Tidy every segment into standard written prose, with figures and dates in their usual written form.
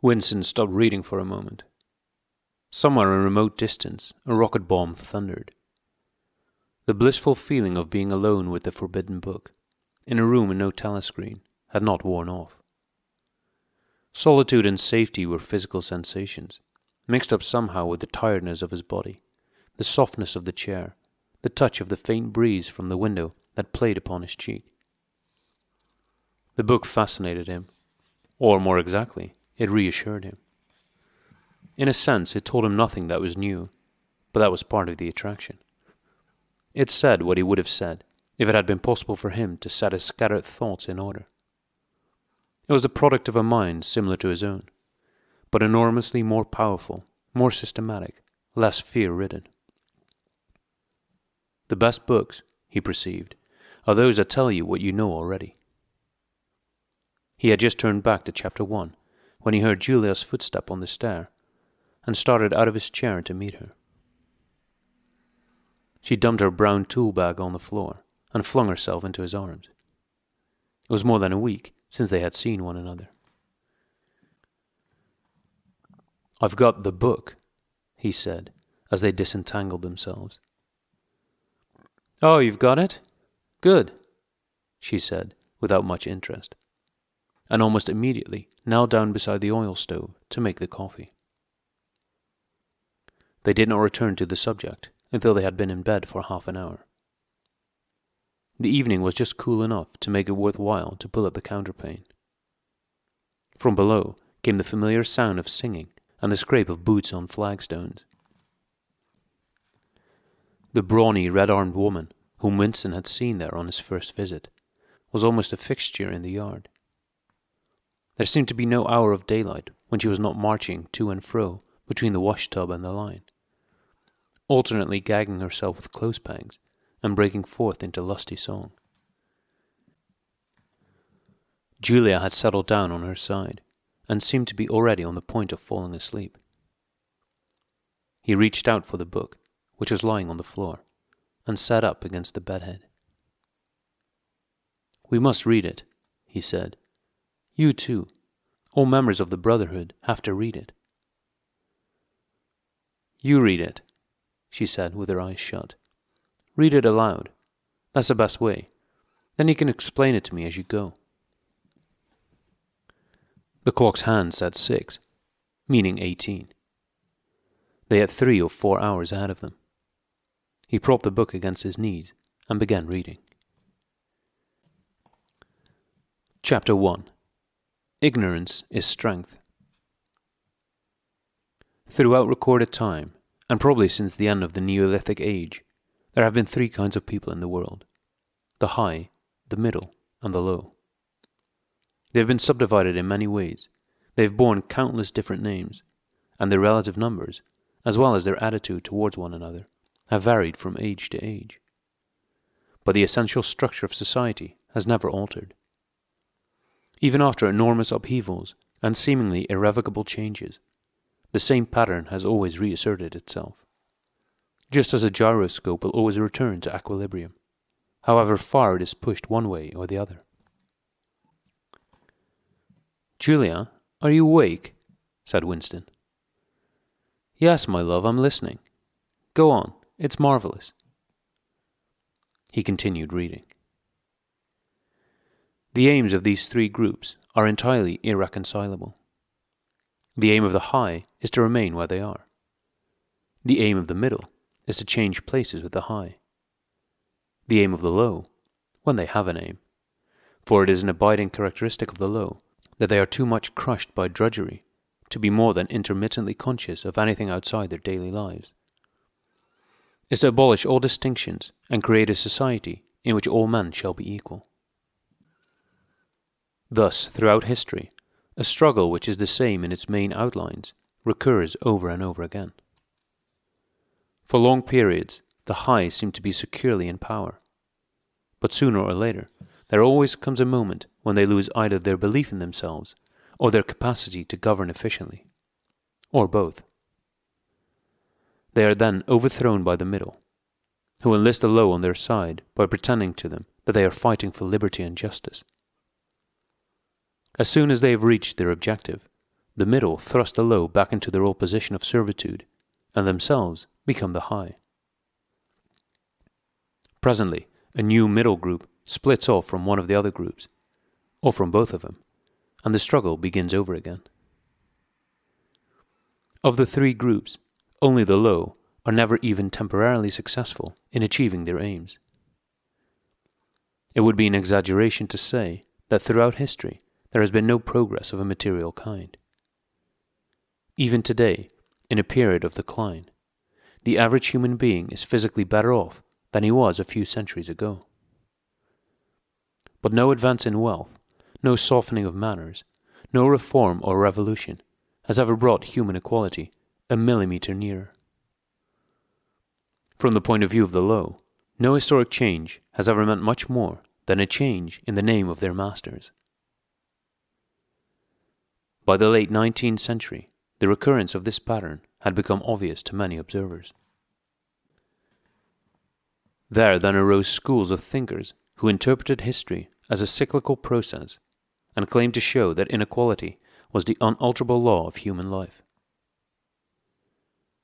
Winston stopped reading for a moment. Somewhere in remote distance, a rocket bomb thundered. The blissful feeling of being alone with the forbidden book, in a room with no telescreen, had not worn off. Solitude and safety were physical sensations, mixed up somehow with the tiredness of his body, the softness of the chair, the touch of the faint breeze from the window that played upon his cheek. The book fascinated him, or more exactly, it reassured him. In a sense, it told him nothing that was new, but that was part of the attraction. It said what he would have said if it had been possible for him to set his scattered thoughts in order. It was the product of a mind similar to his own, but enormously more powerful, more systematic, less fear-ridden. The best books, he perceived, are those that tell you what you know already. He had just turned back to chapter 1 when he heard Julia's footstep on the stair and started out of his chair to meet her. She dumped her brown tool bag on the floor and flung herself into his arms. It was more than a week since they had seen one another. "I've got the book," he said, as they disentangled themselves. "Oh, you've got it? Good," she said, without much interest, and almost immediately knelt down beside the oil stove to make the coffee. They did not return to the subject until they had been in bed for half an hour. The evening was just cool enough to make it worthwhile to pull up the counterpane. From below came the familiar sound of singing and the scrape of boots on flagstones. The brawny, red-armed woman, whom Winston had seen there on his first visit, was almost a fixture in the yard. There seemed to be no hour of daylight when she was not marching to and fro between the wash-tub and the line, alternately gagging herself with clothes-pegs and breaking forth into lusty song. Julia had settled down on her side, and seemed to be already on the point of falling asleep. He reached out for the book, which was lying on the floor, and sat up against the bedhead. "We must read it," he said. "You too. All members of the Brotherhood have to read it." "You read it," she said with her eyes shut. "Read it aloud. That's the best way. Then you can explain it to me as you go." The clock's hand said 6, meaning 18. They had 3 or 4 hours ahead of them. He propped the book against his knees and began reading. Chapter 1. Ignorance is Strength. Throughout recorded time, and probably since the end of the Neolithic Age, there have been 3 kinds of people in the world: the high, the middle, and the low. They have been subdivided in many ways. They have borne countless different names, and their relative numbers, as well as their attitude towards one another, have varied from age to age. But the essential structure of society has never altered. Even after enormous upheavals and seemingly irrevocable changes, the same pattern has always reasserted itself. Just as a gyroscope will always return to equilibrium, however far it is pushed one way or the other. "Julia, are you awake?" said Winston. "Yes, my love, I'm listening. Go on, it's marvelous." He continued reading. The aims of these 3 groups are entirely irreconcilable. The aim of the high is to remain where they are. The aim of the middle is to change places with the high. The aim of the low, when they have an aim, for it is an abiding characteristic of the low that they are too much crushed by drudgery to be more than intermittently conscious of anything outside their daily lives, is to abolish all distinctions and create a society in which all men shall be equal. Thus, throughout history, a struggle which is the same in its main outlines recurs over and over again. For long periods, the high seem to be securely in power, but sooner or later, there always comes a moment when they lose either their belief in themselves or their capacity to govern efficiently, or both. They are then overthrown by the middle, who enlist the low on their side by pretending to them that they are fighting for liberty and justice. As soon as they have reached their objective, the middle thrust the low back into their old position of servitude, and themselves become the high. Presently, a new middle group splits off from one of the other groups, or from both of them, and the struggle begins over again. Of the three groups, only the low are never even temporarily successful in achieving their aims. It would be an exaggeration to say that throughout history there has been no progress of a material kind. Even today, in a period of decline, the average human being is physically better off than he was a few centuries ago. But no advance in wealth, no softening of manners, no reform or revolution has ever brought human equality a millimeter nearer. From the point of view of the low, no historic change has ever meant much more than a change in the name of their masters. By the late 19th century, the recurrence of this pattern had become obvious to many observers. There then arose schools of thinkers who interpreted history as a cyclical process and claimed to show that inequality was the unalterable law of human life.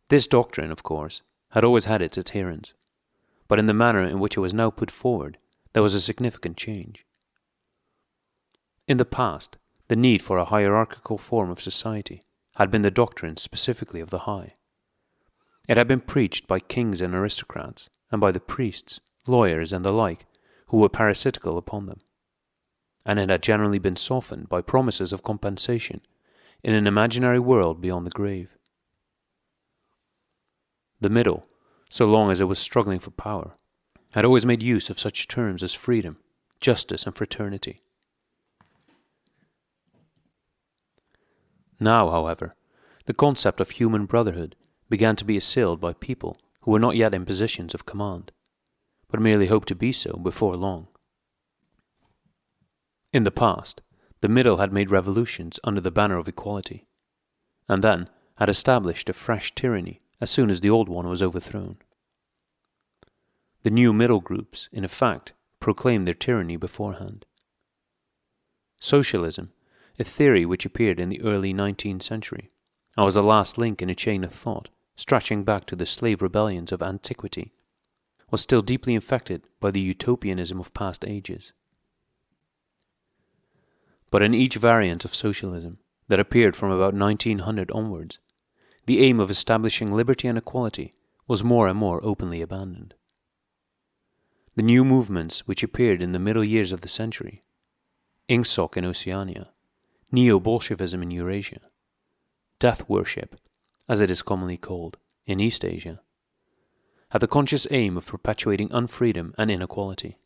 This doctrine, of course, had always had its adherents, but in the manner in which it was now put forward, there was a significant change. In the past, the need for a hierarchical form of society had been the doctrine specifically of the high. It had been preached by kings and aristocrats, and by the priests, lawyers, and the like, who were parasitical upon them, and it had generally been softened by promises of compensation in an imaginary world beyond the grave. The middle, so long as it was struggling for power, had always made use of such terms as freedom, justice, and fraternity. Now, however, the concept of human brotherhood began to be assailed by people who were not yet in positions of command, but merely hoped to be so before long. In the past, the middle had made revolutions under the banner of equality, and then had established a fresh tyranny as soon as the old one was overthrown. The new middle groups, in effect, proclaimed their tyranny beforehand. Socialism, a theory which appeared in the early 19th century, and was the last link in a chain of thought stretching back to the slave rebellions of antiquity, was still deeply infected by the utopianism of past ages. But in each variant of socialism that appeared from about 1900 onwards, the aim of establishing liberty and equality was more and more openly abandoned. The new movements which appeared in the middle years of the century, Ingsoc in Oceania, Neo-Bolshevism in Eurasia, death worship, as it is commonly called, in East Asia, had the conscious aim of perpetuating unfreedom and inequality.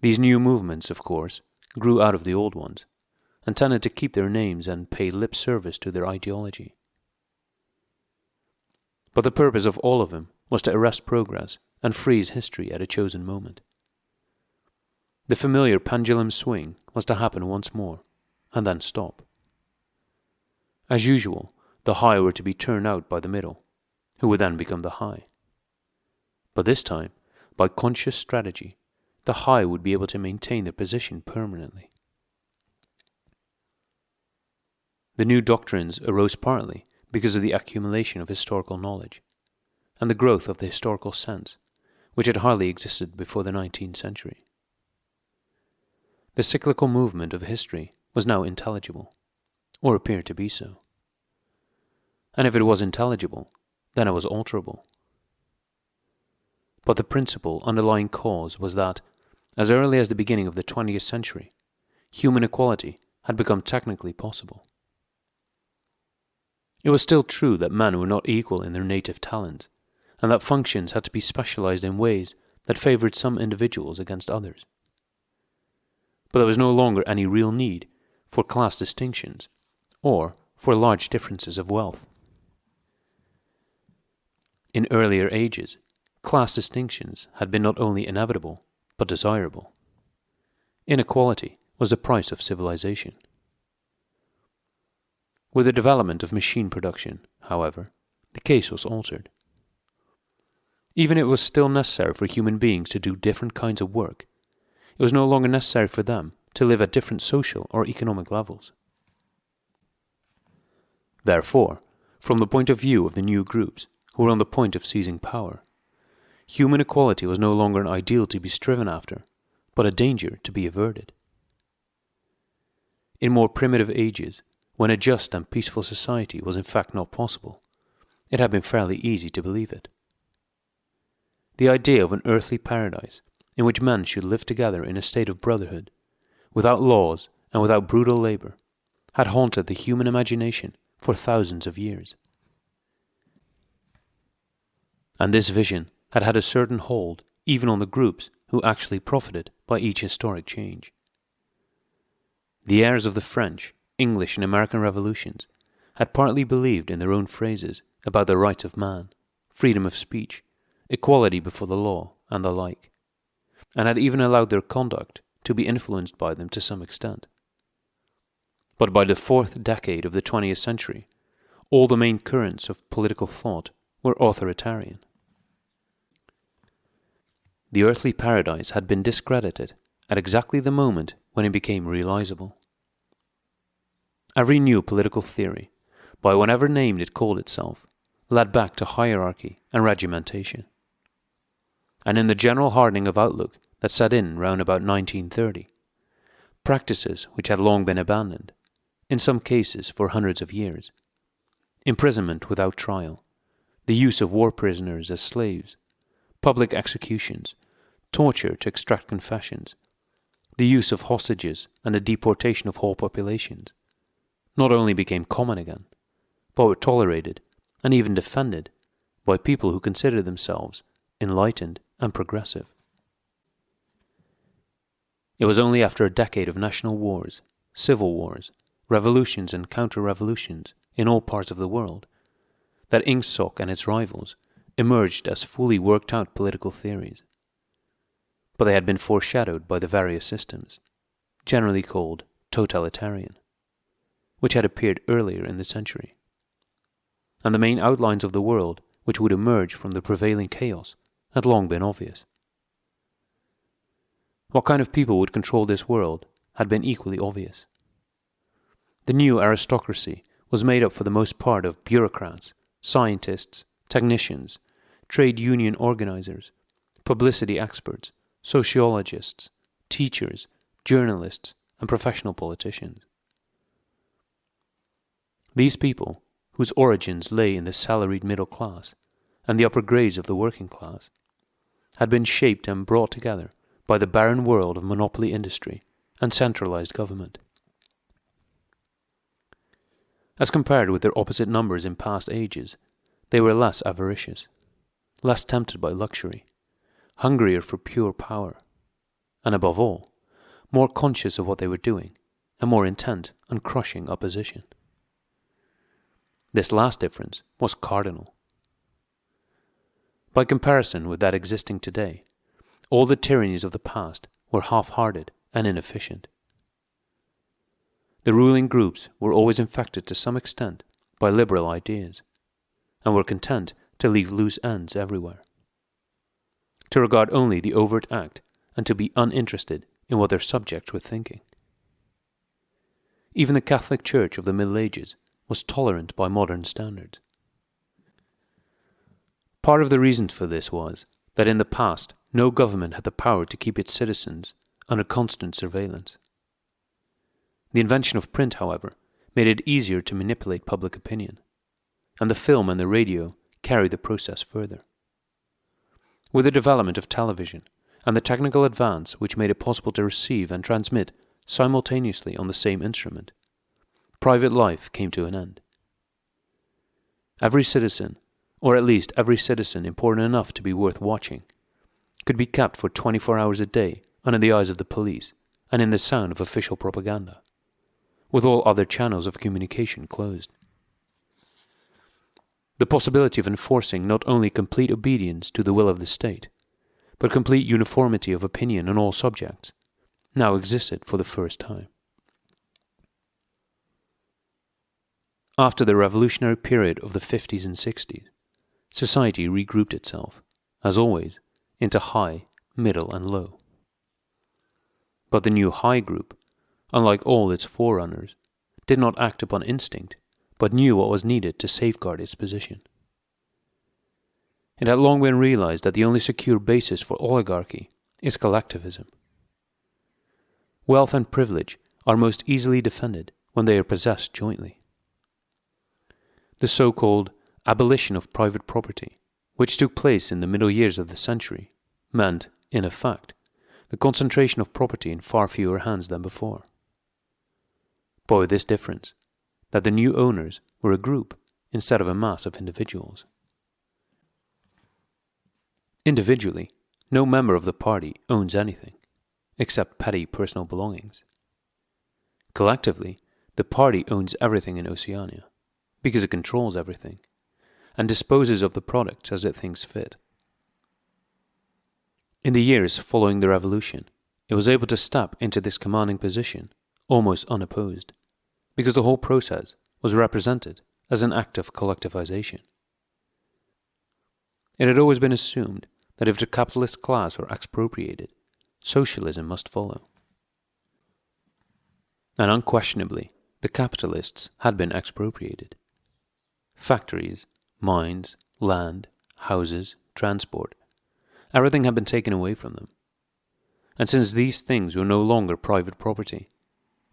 These new movements, of course, grew out of the old ones, and tended to keep their names and pay lip service to their ideology. But the purpose of all of them was to arrest progress and freeze history at a chosen moment. The familiar pendulum swing was to happen once more, and then stop. As usual, the high were to be turned out by the middle, who would then become the high. But this time, by conscious strategy, the high would be able to maintain their position permanently. The new doctrines arose partly because of the accumulation of historical knowledge, and the growth of the historical sense, which had hardly existed before the 19th century. The cyclical movement of history was now intelligible, or appeared to be so. And if it was intelligible, then it was alterable. But the principal underlying cause was that, as early as the beginning of the 20th century, human equality had become technically possible. It was still true that men were not equal in their native talents, and that functions had to be specialized in ways that favored some individuals against others. But there was no longer any real need for class distinctions, or for large differences of wealth. In earlier ages, class distinctions had been not only inevitable, but desirable. Inequality was the price of civilization. With the development of machine production, however, the case was altered. Even if it was still necessary for human beings to do different kinds of work, it was no longer necessary for them to live at different social or economic levels. Therefore, from the point of view of the new groups who were on the point of seizing power, human equality was no longer an ideal to be striven after, but a danger to be averted. In more primitive ages, when a just and peaceful society was in fact not possible, it had been fairly easy to believe it. The idea of an earthly paradise in which men should live together in a state of brotherhood, without laws and without brutal labor, had haunted the human imagination for thousands of years. And this vision had had a certain hold even on the groups who actually profited by each historic change. The heirs of the French, English, and American revolutions had partly believed in their own phrases about the rights of man, freedom of speech, equality before the law, and the like, and had even allowed their conduct to be influenced by them to some extent. But by the fourth decade of the 20th century, all the main currents of political thought were authoritarian. The earthly paradise had been discredited at exactly the moment when it became realizable. Every new political theory, by whatever name it called itself, led back to hierarchy and regimentation. And in the general hardening of outlook that set in round about 1930, practices which had long been abandoned, in some cases for hundreds of years, imprisonment without trial, the use of war prisoners as slaves, public executions, torture to extract confessions, the use of hostages and the deportation of whole populations, not only became common again, but were tolerated and even defended by people who considered themselves enlightened and progressive. It was only after a decade of national wars, civil wars, revolutions and counter-revolutions in all parts of the world that Ingsoc and its rivals emerged as fully worked-out political theories. But they had been foreshadowed by the various systems, generally called totalitarian, which had appeared earlier in the century. And the main outlines of the world which would emerge from the prevailing chaos had long been obvious. What kind of people would control this world had been equally obvious. The new aristocracy was made up for the most part of bureaucrats, scientists, technicians, trade union organizers, publicity experts, sociologists, teachers, journalists, and professional politicians. These people, whose origins lay in the salaried middle class and the upper grades of the working class, had been shaped and brought together by the barren world of monopoly industry and centralized government. As compared with their opposite numbers in past ages, they were less avaricious, less tempted by luxury, hungrier for pure power, and above all, more conscious of what they were doing and more intent on crushing opposition. This last difference was cardinal. By comparison with that existing today, all the tyrannies of the past were half-hearted and inefficient. The ruling groups were always infected to some extent by liberal ideas, and were content to leave loose ends everywhere, to regard only the overt act and to be uninterested in what their subjects were thinking. Even the Catholic Church of the Middle Ages was tolerant by modern standards. Part of the reason for this was that in the past no government had the power to keep its citizens under constant surveillance. The invention of print, however, made it easier to manipulate public opinion, and the film and the radio carried the process further. With the development of television and the technical advance which made it possible to receive and transmit simultaneously on the same instrument, private life came to an end. Every citizen, or at least every citizen important enough to be worth watching, could be kept for 24 hours a day under the eyes of the police and in the sound of official propaganda, with all other channels of communication closed. The possibility of enforcing not only complete obedience to the will of the state, but complete uniformity of opinion on all subjects, now existed for the first time. After the revolutionary period of the 50s and 60s, society regrouped itself, as always, into high, middle, and low. But the new high group, unlike all its forerunners, did not act upon instinct, but knew what was needed to safeguard its position. It had long been realized that the only secure basis for oligarchy is collectivism. Wealth and privilege are most easily defended when they are possessed jointly. The so-called abolition of private property, which took place in the middle years of the century, meant, in effect, the concentration of property in far fewer hands than before. But with this difference, that the new owners were a group instead of a mass of individuals. Individually, no member of the party owns anything, except petty personal belongings. Collectively, the party owns everything in Oceania, because it controls everything, and disposes of the products as it thinks fit. In the years following the revolution, it was able to step into this commanding position almost unopposed, because the whole process was represented as an act of collectivization. It had always been assumed that if the capitalist class were expropriated, socialism must follow. And unquestionably, the capitalists had been expropriated. Factories, mines, land, houses, transport, everything had been taken away from them. And since these things were no longer private property,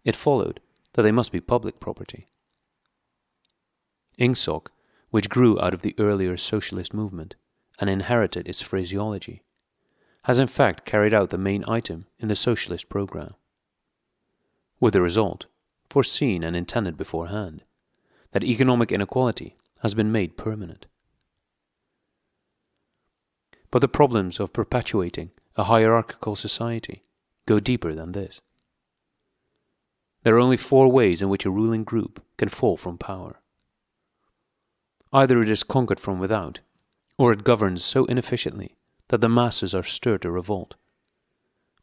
it followed that they must be public property. Ingsoc, which grew out of the earlier socialist movement and inherited its phraseology, has in fact carried out the main item in the socialist program, with the result, foreseen and intended beforehand, that economic inequality has been made permanent. But the problems of perpetuating a hierarchical society go deeper than this. There are only 4 ways in which a ruling group can fall from power. Either it is conquered from without, or it governs so inefficiently that the masses are stirred to revolt,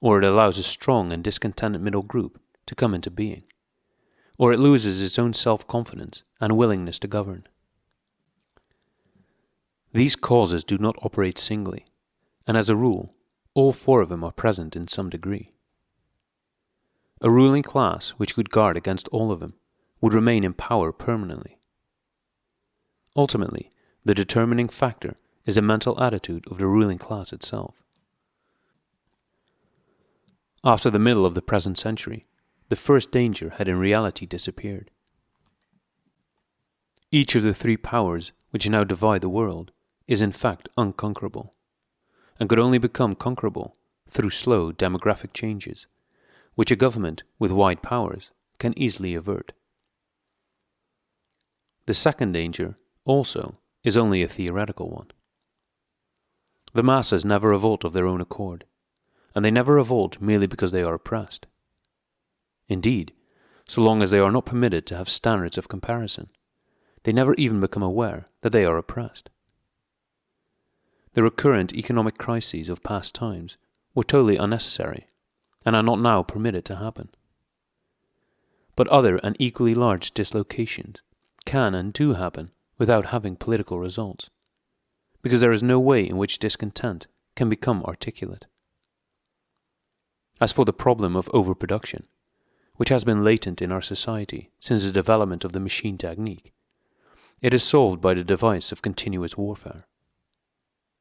or it allows a strong and discontented middle group to come into being, or it loses its own self-confidence and willingness to govern. These causes do not operate singly, and as a rule, all 4 of them are present in some degree. A ruling class which could guard against all of them would remain in power permanently. Ultimately, the determining factor is the mental attitude of the ruling class itself. After the middle of the present century, the first danger had in reality disappeared. Each of the 3 powers which now divide the world is in fact unconquerable, and could only become conquerable through slow demographic changes, which a government with wide powers can easily avert. The second danger, also, is only a theoretical one. The masses never revolt of their own accord, and they never revolt merely because they are oppressed. Indeed, so long as they are not permitted to have standards of comparison, they never even become aware that they are oppressed. The recurrent economic crises of past times were totally unnecessary, and are not now permitted to happen. But other and equally large dislocations can and do happen without having political results, because there is no way in which discontent can become articulate. As for the problem of overproduction, which has been latent in our society since the development of the machine technique, it is solved by the device of continuous warfare.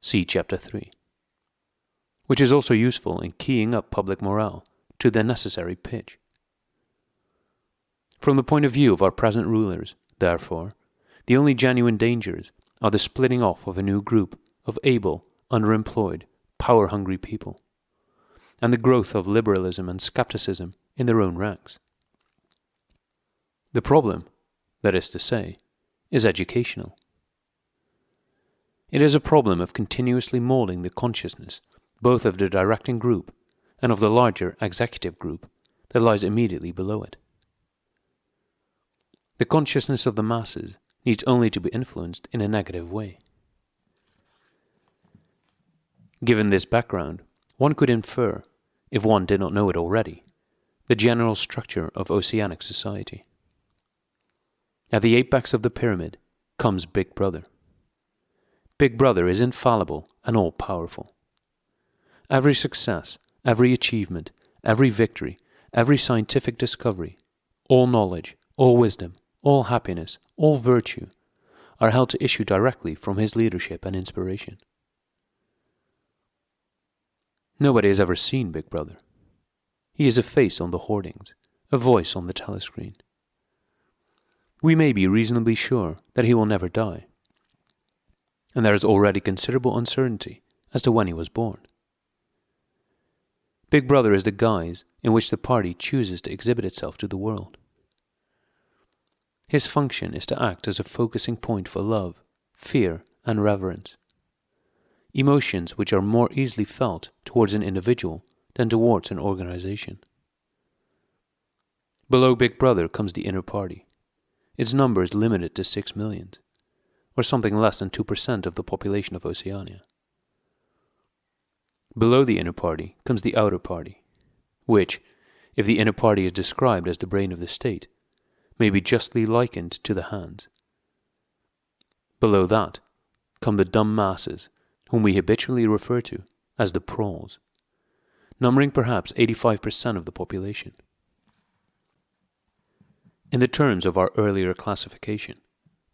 See Chapter 3, which is also useful in keying up public morale to their necessary pitch. From the point of view of our present rulers, therefore, the only genuine dangers are the splitting off of a new group of able, underemployed, power-hungry people, and the growth of liberalism and skepticism in their own ranks. The problem, that is to say, is educational. It is a problem of continuously molding the consciousness both of the directing group and of the larger executive group that lies immediately below it. The consciousness of the masses needs only to be influenced in a negative way. Given this background, one could infer, if one did not know it already, the general structure of oceanic society. At the apex of the pyramid comes Big Brother. Big Brother is infallible and all-powerful. Every success, every achievement, every victory, every scientific discovery, all knowledge, all wisdom, all happiness, all virtue, are held to issue directly from his leadership and inspiration. Nobody has ever seen Big Brother. He is a face on the hoardings, a voice on the telescreen. We may be reasonably sure that he will never die, and there is already considerable uncertainty as to when he was born. Big Brother is the guise in which the party chooses to exhibit itself to the world. His function is to act as a focusing point for love, fear, and reverence, emotions which are more easily felt towards an individual than towards an organization. Below Big Brother comes the inner party. Its number is limited to 6 million, or something less than 2% of the population of Oceania. Below the inner party comes the outer party, which, if the inner party is described as the brain of the state, may be justly likened to the hands. Below that come the dumb masses, whom we habitually refer to as the proles, numbering perhaps 85% of the population. In the terms of our earlier classification,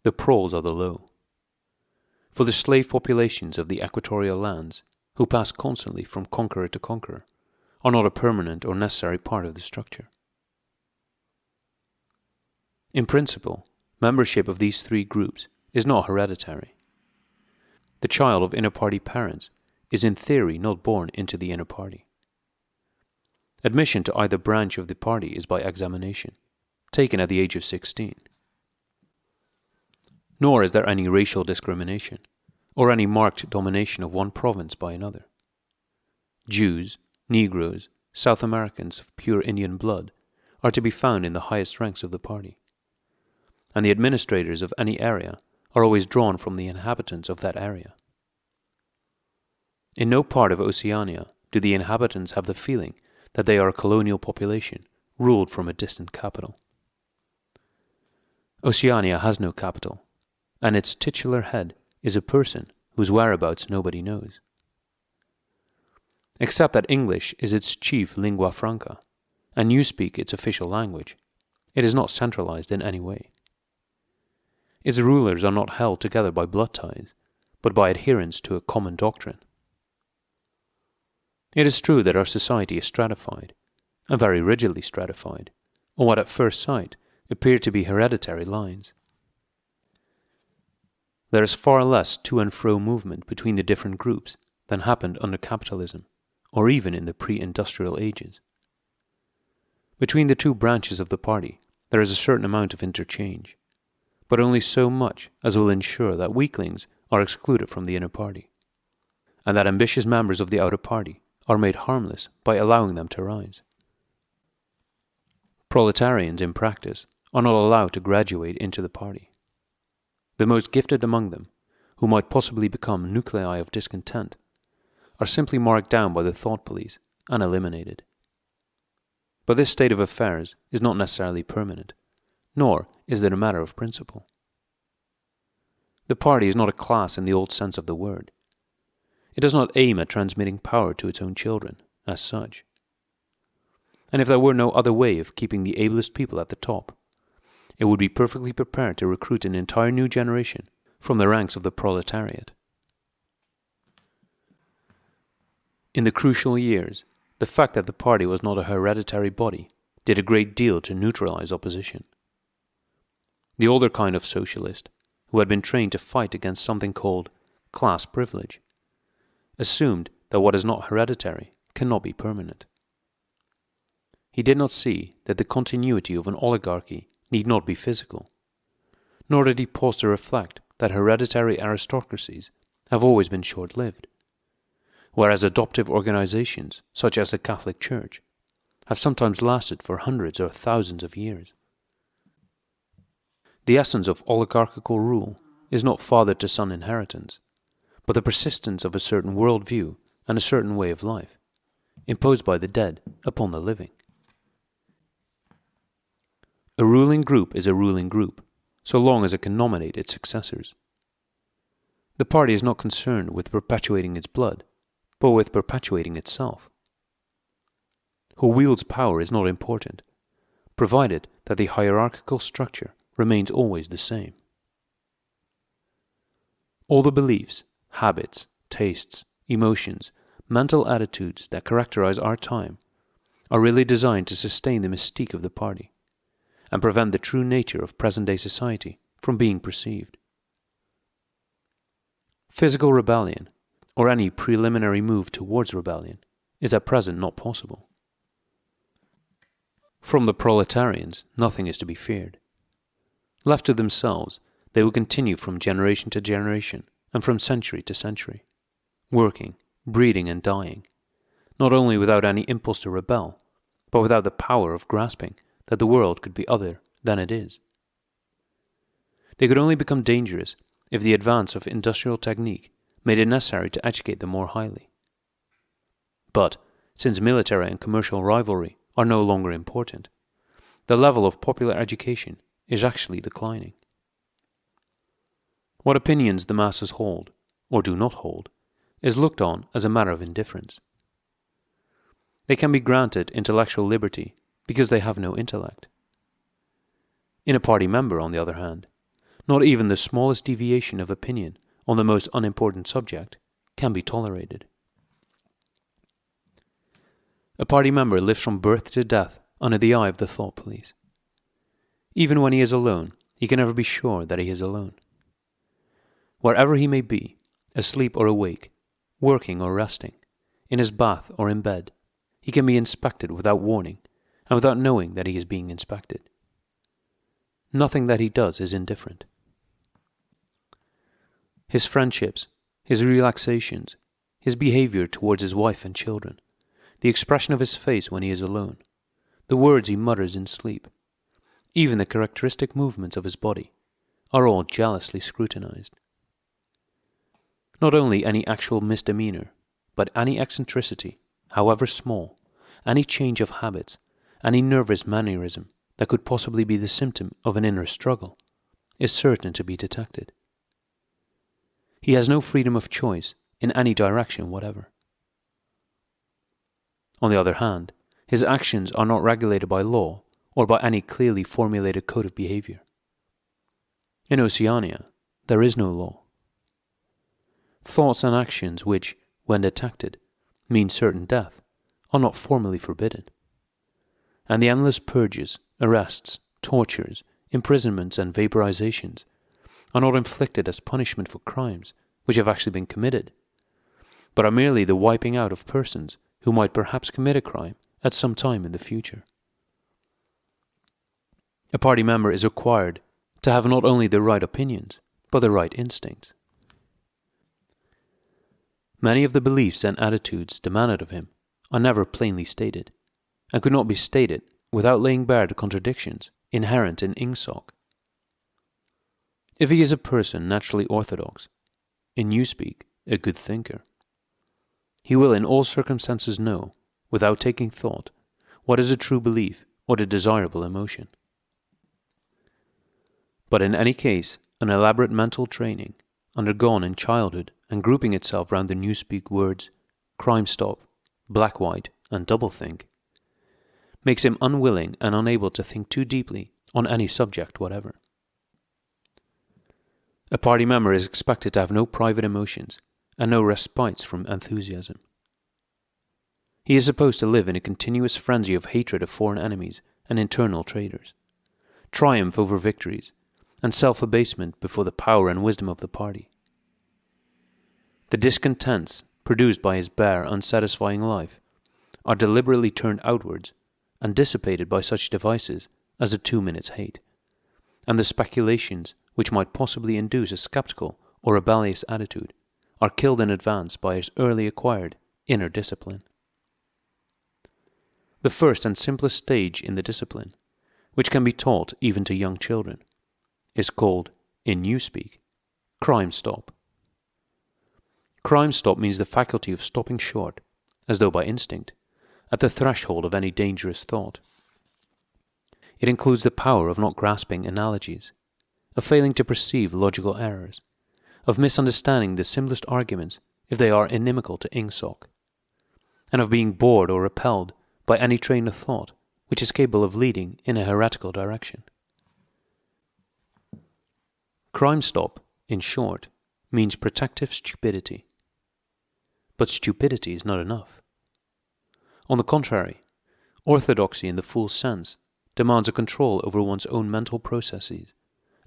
the proles are the low. For the slave populations of the equatorial lands, who pass constantly from conqueror to conqueror, are not a permanent or necessary part of the structure. In principle, membership of these three groups is not hereditary. The child of inner party parents is in theory not born into the inner party. Admission to either branch of the party is by examination, taken at the age of 16. Nor is there any racial discrimination, or any marked domination of one province by another. Jews, Negroes, South Americans of pure Indian blood are to be found in the highest ranks of the party, and the administrators of any area are always drawn from the inhabitants of that area. In no part of Oceania do the inhabitants have the feeling that they are a colonial population ruled from a distant capital. Oceania has no capital, and its titular head is a person whose whereabouts nobody knows. Except that English is its chief lingua franca, and newspeak its official language, it is not centralized in any way. Its rulers are not held together by blood ties, but by adherence to a common doctrine. It is true that our society is stratified, and very rigidly stratified, on what at first sight appear to be hereditary lines. There is far less to and fro movement between the different groups than happened under capitalism, or even in the pre-industrial ages. Between the two branches of the party there is a certain amount of interchange, but only so much as will ensure that weaklings are excluded from the inner party, and that ambitious members of the outer party are made harmless by allowing them to rise. Proletarians, in practice, are not allowed to graduate into the party. The most gifted among them, who might possibly become nuclei of discontent, are simply marked down by the thought police and eliminated. But this state of affairs is not necessarily permanent, nor is it a matter of principle. The party is not a class in the old sense of the word. It does not aim at transmitting power to its own children, as such. And if there were no other way of keeping the ablest people at the top, it would be perfectly prepared to recruit an entire new generation from the ranks of the proletariat. In the crucial years, the fact that the party was not a hereditary body did a great deal to neutralize opposition. The older kind of socialist, who had been trained to fight against something called class privilege, assumed that what is not hereditary cannot be permanent. He did not see that the continuity of an oligarchy need not be physical, nor did he pause to reflect that hereditary aristocracies have always been short-lived, whereas adoptive organizations, such as the Catholic Church, have sometimes lasted for hundreds or thousands of years. The essence of oligarchical rule is not father-to-son inheritance, but the persistence of a certain worldview and a certain way of life, imposed by the dead upon the living. A ruling group is a ruling group, so long as it can nominate its successors. The party is not concerned with perpetuating its blood, but with perpetuating itself. Who wields power is not important, provided that the hierarchical structure remains always the same. All the beliefs, habits, tastes, emotions, mental attitudes that characterize our time are really designed to sustain the mystique of the party and prevent the true nature of present-day society from being perceived. Physical rebellion, or any preliminary move towards rebellion, is at present not possible. From the proletarians, nothing is to be feared. Left to themselves, they will continue from generation to generation and from century to century, working, breeding, and dying, not only without any impulse to rebel, but without the power of grasping that the world could be other than it is. They could only become dangerous if the advance of industrial technique made it necessary to educate them more highly. But, since military and commercial rivalry are no longer important, the level of popular education is actually declining. What opinions the masses hold, or do not hold, is looked on as a matter of indifference. They can be granted intellectual liberty because they have no intellect. In a party member, on the other hand, not even the smallest deviation of opinion on the most unimportant subject can be tolerated. A party member lives from birth to death under the eye of the thought police. Even when he is alone, he can never be sure that he is alone. Wherever he may be, asleep or awake, working or resting, in his bath or in bed, he can be inspected without warning and without knowing that he is being inspected. Nothing that he does is indifferent. His friendships, his relaxations, his behavior towards his wife and children, the expression of his face when he is alone, the words he mutters in sleep, even the characteristic movements of his body, are all jealously scrutinized. Not only any actual misdemeanor, but any eccentricity, however small, any change of habits, any nervous mannerism that could possibly be the symptom of an inner struggle, is certain to be detected. He has no freedom of choice in any direction whatever. On the other hand, his actions are not regulated by law or by any clearly formulated code of behavior. In Oceania, there is no law. Thoughts and actions which, when detected, mean certain death, are not formally forbidden. And the endless purges, arrests, tortures, imprisonments, and vaporizations are not inflicted as punishment for crimes which have actually been committed, but are merely the wiping out of persons who might perhaps commit a crime at some time in the future. A party member is required to have not only the right opinions, but the right instincts. Many of the beliefs and attitudes demanded of him are never plainly stated, and could not be stated without laying bare the contradictions inherent in ingsoc. If he is a person naturally orthodox, in newspeak, a good thinker, he will in all circumstances know, without taking thought, what is a true belief or the desirable emotion. But in any case, an elaborate mental training, undergone in childhood and grouping itself round the newspeak words crime stop, black white, and doublethink, makes him unwilling and unable to think too deeply on any subject whatever. A party member is expected to have no private emotions and no respites from enthusiasm. He is supposed to live in a continuous frenzy of hatred of foreign enemies and internal traitors, triumph over victories, and self-abasement before the power and wisdom of the party. The discontents produced by his bare, unsatisfying life are deliberately turned outwards and dissipated by such devices as the 2 minutes hate, and the speculations which might possibly induce a skeptical or rebellious attitude are killed in advance by his early acquired inner discipline. The first and simplest stage in the discipline, which can be taught even to young children, is called, in newspeak, crime stop. Crime stop means the faculty of stopping short, as though by instinct, at the threshold of any dangerous thought. It includes the power of not grasping analogies, of failing to perceive logical errors, of misunderstanding the simplest arguments if they are inimical to ingsoc, and of being bored or repelled by any train of thought which is capable of leading in a heretical direction. Crime Stop, in short, means protective stupidity. But stupidity is not enough. On the contrary, orthodoxy in the full sense demands a control over one's own mental processes,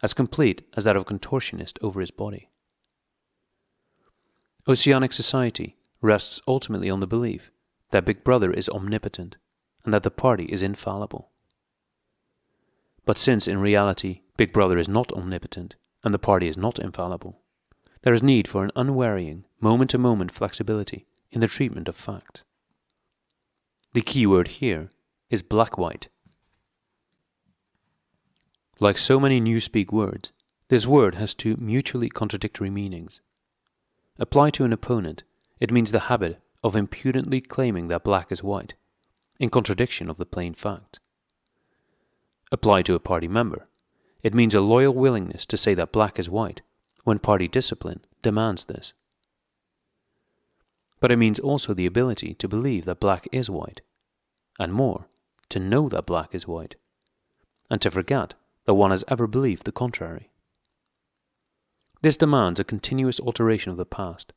as complete as that of a contortionist over his body. Oceanic society rests ultimately on the belief that Big Brother is omnipotent and that the party is infallible. But since in reality Big Brother is not omnipotent and the party is not infallible, there is need for an unvarying, moment-to-moment flexibility in the treatment of facts. The key word here is black-white. Like so many newspeak words, this word has two mutually contradictory meanings. Applied to an opponent, it means the habit of impudently claiming that black is white, in contradiction of the plain fact. Applied to a party member, it means a loyal willingness to say that black is white when party discipline demands this. But it means also the ability to believe that black is white, and more, to know that black is white, and to forget that one has ever believed the contrary. This demands a continuous alteration of the past,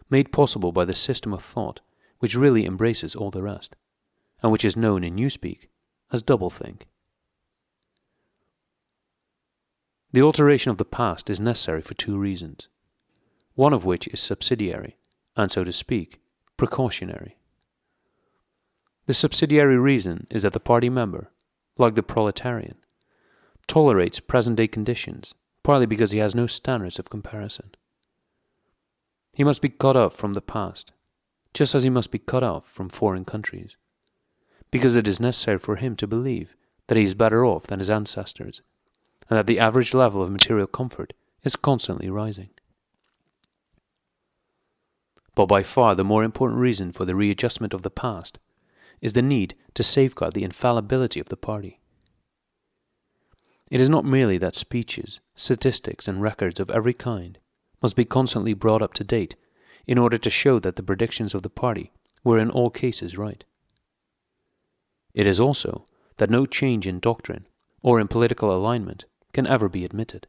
made possible by the system of thought which really embraces all the rest, and which is known in newspeak as doublethink. The alteration of the past is necessary for two reasons, one of which is subsidiary, and so to speak, precautionary. The subsidiary reason is that the party member, like the proletarian, tolerates present-day conditions partly because he has no standards of comparison. He must be cut off from the past, just as he must be cut off from foreign countries, because it is necessary for him to believe that he is better off than his ancestors, and that the average level of material comfort is constantly rising. But by far the more important reason for the readjustment of the past is the need to safeguard the infallibility of the party. It is not merely that speeches, statistics, and records of every kind must be constantly brought up to date in order to show that the predictions of the party were in all cases right. It is also that no change in doctrine or in political alignment can ever be admitted.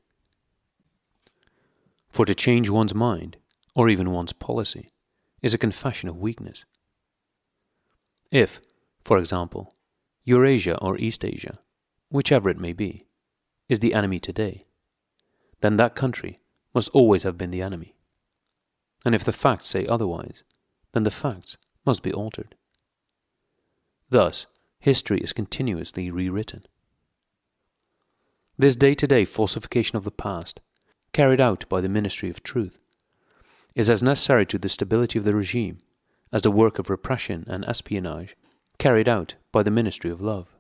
For to change one's mind, or even one's policy, is a confession of weakness. If, for example, Eurasia or East Asia, whichever it may be, is the enemy today, then that country must always have been the enemy. And if the facts say otherwise, then the facts must be altered. Thus, history is continuously rewritten. This day-to-day falsification of the past, carried out by the Ministry of Truth, is as necessary to the stability of the regime as the work of repression and espionage carried out by the Ministry of Love.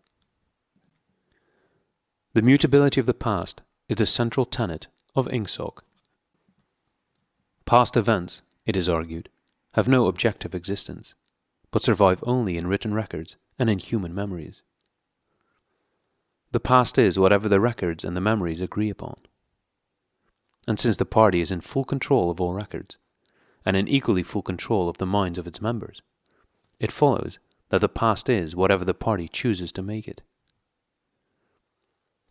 The mutability of the past is the central tenet of INGSOC. Past events, it is argued, have no objective existence, but survive only in written records and in human memories. The past is whatever the records and the memories agree upon. And since the party is in full control of all records, and in equally full control of the minds of its members, it follows that the past is whatever the party chooses to make it.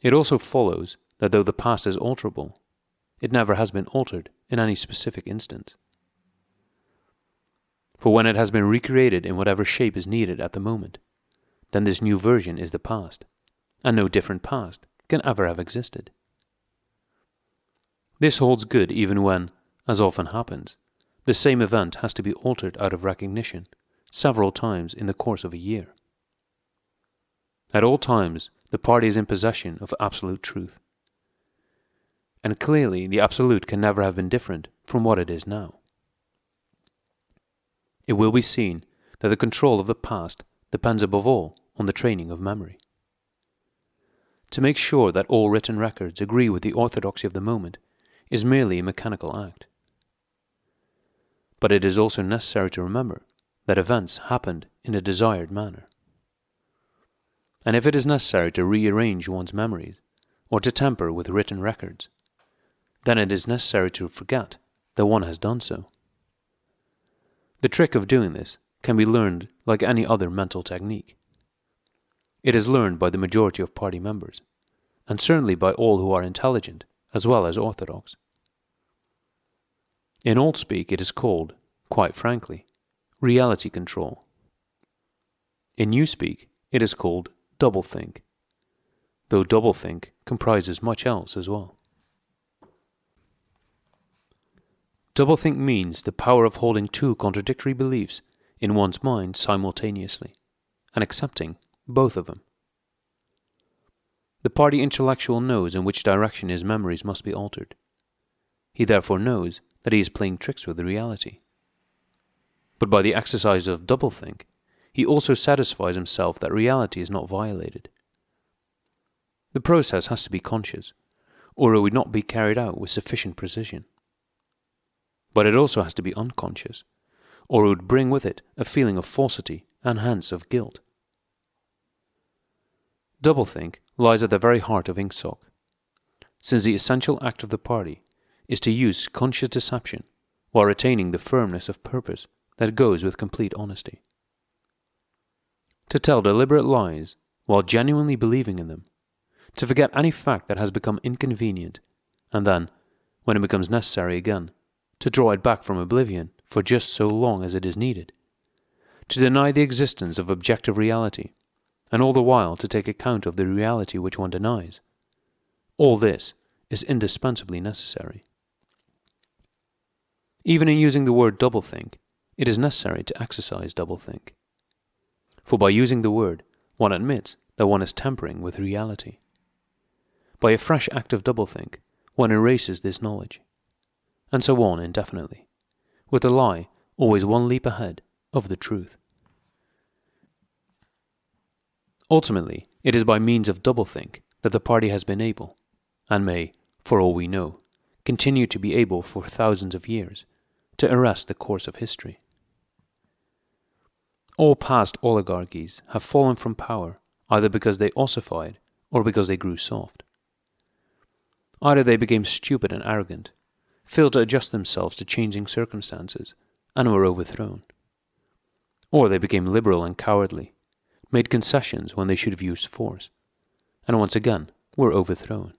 It also follows that though the past is alterable, it never has been altered in any specific instance. For when it has been recreated in whatever shape is needed at the moment, then this new version is the past, and no different past can ever have existed. This holds good even when, as often happens, the same event has to be altered out of recognition several times in the course of a year. At all times, the party is in possession of absolute truth. And clearly the absolute can never have been different from what it is now. It will be seen that the control of the past depends above all on the training of memory. To make sure that all written records agree with the orthodoxy of the moment is merely a mechanical act. But it is also necessary to remember that events happened in a desired manner. And if it is necessary to rearrange one's memories, or to tamper with written records, then it is necessary to forget that one has done so. The trick of doing this can be learned like any other mental technique. It is learned by the majority of party members, and certainly by all who are intelligent as well as orthodox. In old speak it is called, quite frankly, reality control. In new speak it is called doublethink, though doublethink comprises much else as well. Doublethink means the power of holding two contradictory beliefs in one's mind simultaneously, and accepting both of them. The party intellectual knows in which direction his memories must be altered. He therefore knows that he is playing tricks with reality. But by the exercise of doublethink, he also satisfies himself that reality is not violated. The process has to be conscious, or it would not be carried out with sufficient precision. But it also has to be unconscious, or it would bring with it a feeling of falsity and hence of guilt. Doublethink lies at the very heart of Ingsoc, since the essential act of the party is to use conscious deception while retaining the firmness of purpose that goes with complete honesty. To tell deliberate lies while genuinely believing in them, to forget any fact that has become inconvenient, and then, when it becomes necessary again, to draw it back from oblivion for just so long as it is needed, to deny the existence of objective reality, and all the while to take account of the reality which one denies. All this is indispensably necessary. Even in using the word doublethink, it is necessary to exercise doublethink. For by using the word, one admits that one is tampering with reality. By a fresh act of doublethink, one erases this knowledge. And so on indefinitely, with the lie always one leap ahead of the truth. Ultimately, it is by means of doublethink that the party has been able, and may, for all we know, continue to be able for thousands of years, to arrest the course of history. All past oligarchies have fallen from power either because they ossified or because they grew soft. Either they became stupid and arrogant, failed to adjust themselves to changing circumstances, and were overthrown. Or they became liberal and cowardly, made concessions when they should have used force, and once again were overthrown.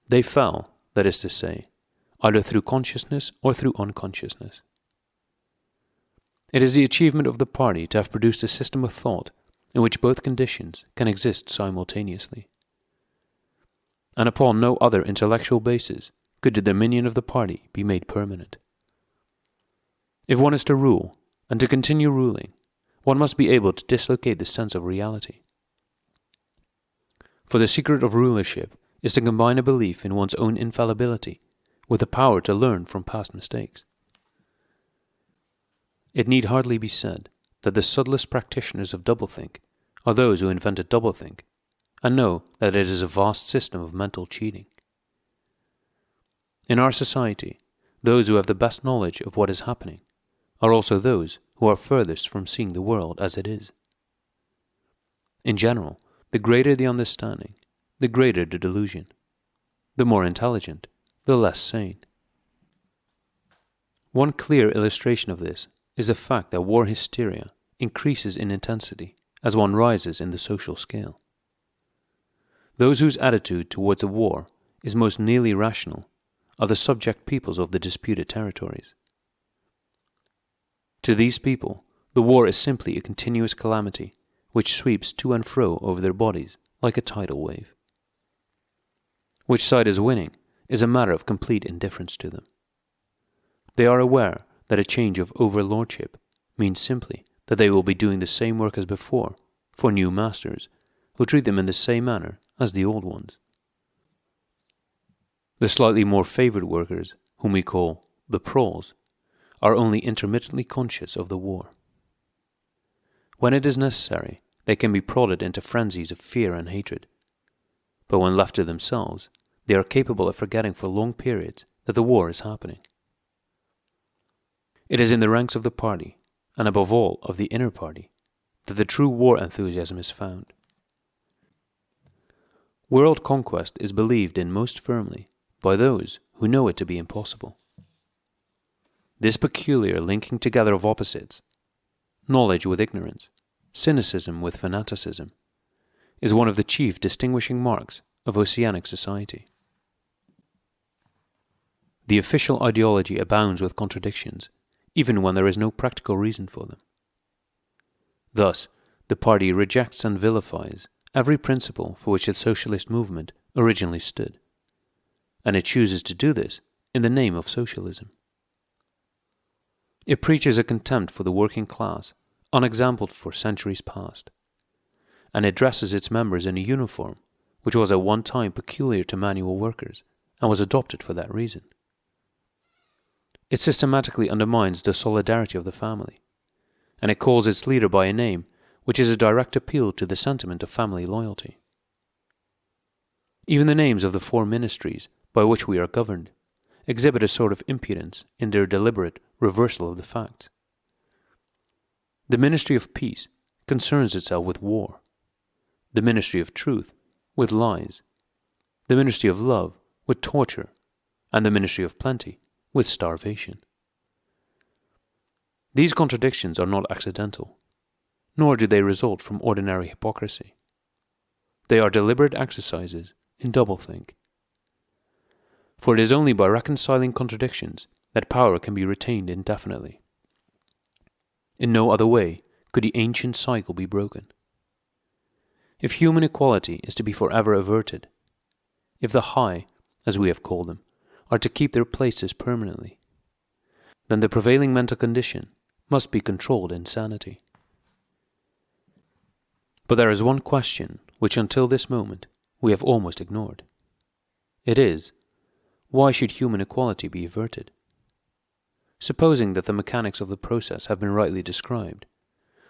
They fell, that is to say, either through consciousness or through unconsciousness. It is the achievement of the party to have produced a system of thought in which both conditions can exist simultaneously. And upon no other intellectual basis could the dominion of the party be made permanent. If one is to rule, and to continue ruling, one must be able to dislocate the sense of reality. For the secret of rulership is to combine a belief in one's own infallibility with the power to learn from past mistakes. It need hardly be said that the subtlest practitioners of doublethink are those who invented doublethink, and know that it is a vast system of mental cheating. In our society, those who have the best knowledge of what is happening are also those who are furthest from seeing the world as it is. In general, the greater the understanding, the greater the delusion. The more intelligent, the less sane. One clear illustration of this is the fact that war hysteria increases in intensity as one rises in the social scale. Those whose attitude towards a war is most nearly rational are the subject peoples of the disputed territories. To these people, the war is simply a continuous calamity which sweeps to and fro over their bodies like a tidal wave. Which side is winning is a matter of complete indifference to them. They are aware that a change of overlordship means simply that they will be doing the same work as before for new masters who treat them in the same manner as the old ones. The slightly more favored workers, whom we call the proles, are only intermittently conscious of the war. When it is necessary, they can be prodded into frenzies of fear and hatred. But when left to themselves, they are capable of forgetting for long periods that the war is happening. It is in the ranks of the party, and above all of the inner party, that the true war enthusiasm is found. World conquest is believed in most firmly by those who know it to be impossible. This peculiar linking together of opposites, knowledge with ignorance, cynicism with fanaticism, is one of the chief distinguishing marks of oceanic society. The official ideology abounds with contradictions, even when there is no practical reason for them. Thus, the party rejects and vilifies every principle for which the socialist movement originally stood, and it chooses to do this in the name of socialism. It preaches a contempt for the working class, unexampled for centuries past, and it dresses its members in a uniform which was at one time peculiar to manual workers and was adopted for that reason. It systematically undermines the solidarity of the family, and it calls its leader by a name which is a direct appeal to the sentiment of family loyalty. Even the names of the four ministries by which we are governed exhibit a sort of impudence in their deliberate reversal of the facts. The Ministry of Peace concerns itself with war, the Ministry of Truth with lies, the Ministry of Love with torture, and the Ministry of Plenty with starvation. These contradictions are not accidental, nor do they result from ordinary hypocrisy. They are deliberate exercises in doublethink. For it is only by reconciling contradictions that power can be retained indefinitely. In no other way could the ancient cycle be broken. If human equality is to be forever averted, if the high, as we have called them, are to keep their places permanently, then the prevailing mental condition must be controlled insanity. But there is one question which until this moment we have almost ignored. It is, why should human equality be averted? Supposing that the mechanics of the process have been rightly described,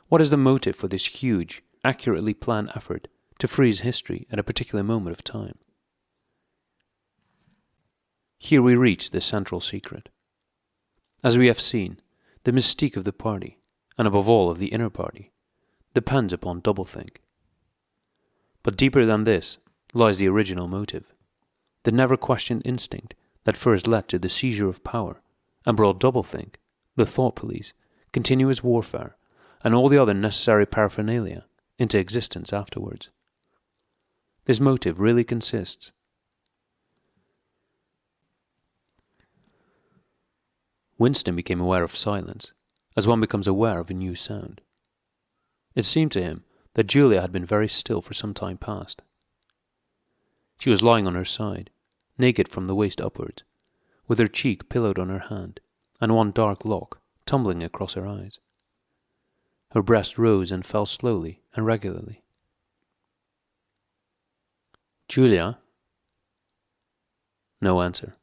what is the motive for this huge, accurately planned effort to freeze history at a particular moment of time? Here we reach the central secret. As we have seen, the mystique of the party, and above all of the inner party, depends upon doublethink. But deeper than this lies the original motive, the never-questioned instinct that first led to the seizure of power and brought doublethink, the thought police, continuous warfare, and all the other necessary paraphernalia into existence afterwards. This motive really consists. Winston became aware of silence, as one becomes aware of a new sound. It seemed to him that Julia had been very still for some time past. She was lying on her side, naked from the waist upwards, with her cheek pillowed on her hand, and one dark lock tumbling across her eyes. Her breast rose and fell slowly and regularly. "Julia?" No answer.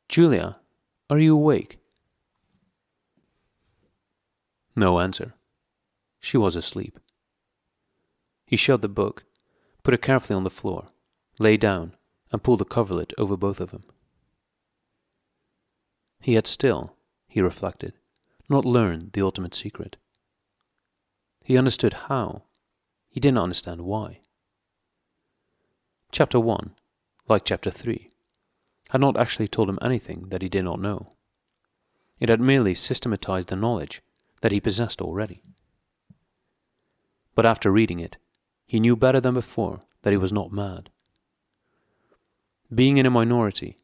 "Julia, are you awake?" No answer. She was asleep. He shut the book, put it carefully on the floor, lay down, and pulled the coverlet over both of them. He had still, he reflected, not learned the ultimate secret. He understood how. He did not understand why. Chapter 1, like Chapter 3, had not actually told him anything that he did not know. It had merely systematized the knowledge that he possessed already. But after reading it, he knew better than before that he was not mad. Being in a minority,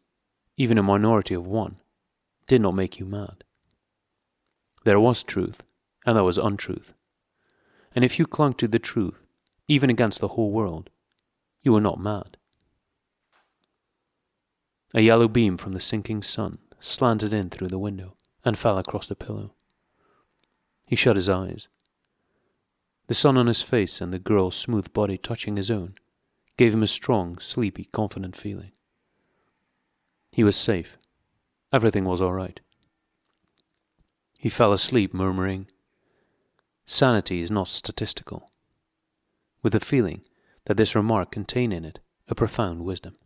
even a minority of one, did not make you mad. There was truth, and there was untruth. And if you clung to the truth, even against the whole world, you were not mad. A yellow beam from the sinking sun slanted in through the window and fell across the pillow. He shut his eyes. The sun on his face and the girl's smooth body touching his own gave him a strong, sleepy, confident feeling. He was safe. Everything was all right. He fell asleep murmuring, "Sanity is not statistical," with the feeling that this remark contained in it a profound wisdom.